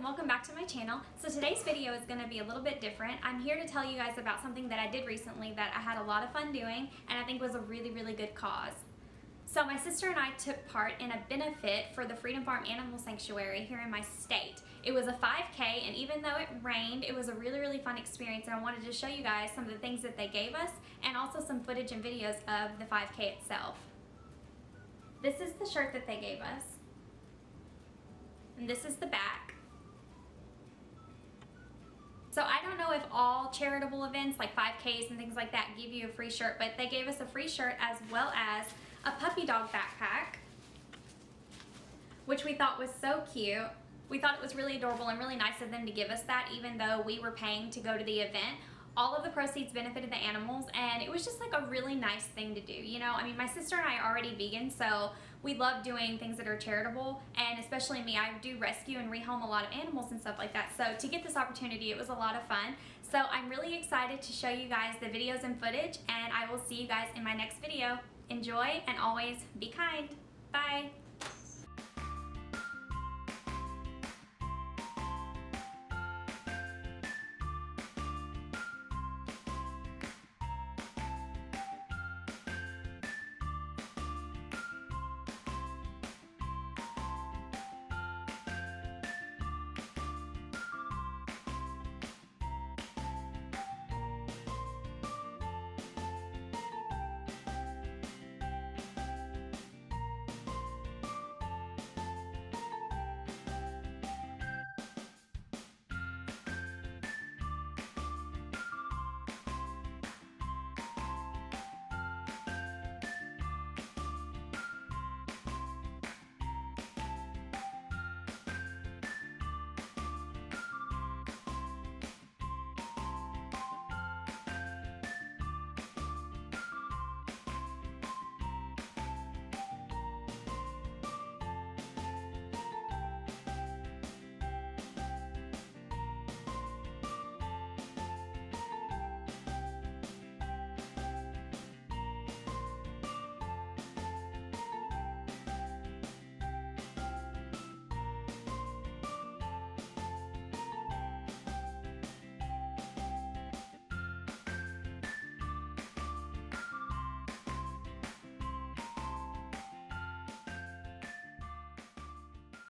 and welcome back to my channel. So today's video is going to be a little bit different. I'm here to tell you guys about something that I did recently that I had a lot of fun doing and I think was a really good cause. So my sister and I took part in a benefit for the Freedom Farm Animal Sanctuary here in my state. It was a 5K, and even though it rained, it was a really fun experience, and I wanted to show you guys some of the things that they gave us and also some footage and videos of the 5K itself. This is the shirt that they gave us. And this is the back. So I don't know if all charitable events like 5Ks and things like that give you a free shirt, but they gave us a free shirt as well as a puppy dog backpack, which we thought was so cute. We thought it was really adorable and really nice of them to give us that, even though we were paying to go to the event. All of the proceeds benefited the animals, and it was just like a really nice thing to do. You know, I mean, my sister and I are already vegan, so we love doing things that are charitable, and especially me, I do rescue and rehome a lot of animals and stuff like that. So to get this opportunity, it was a lot of fun. So I'm really excited to show you guys the videos and footage, and I will see you guys in my next video. Enjoy, and always be kind. Bye.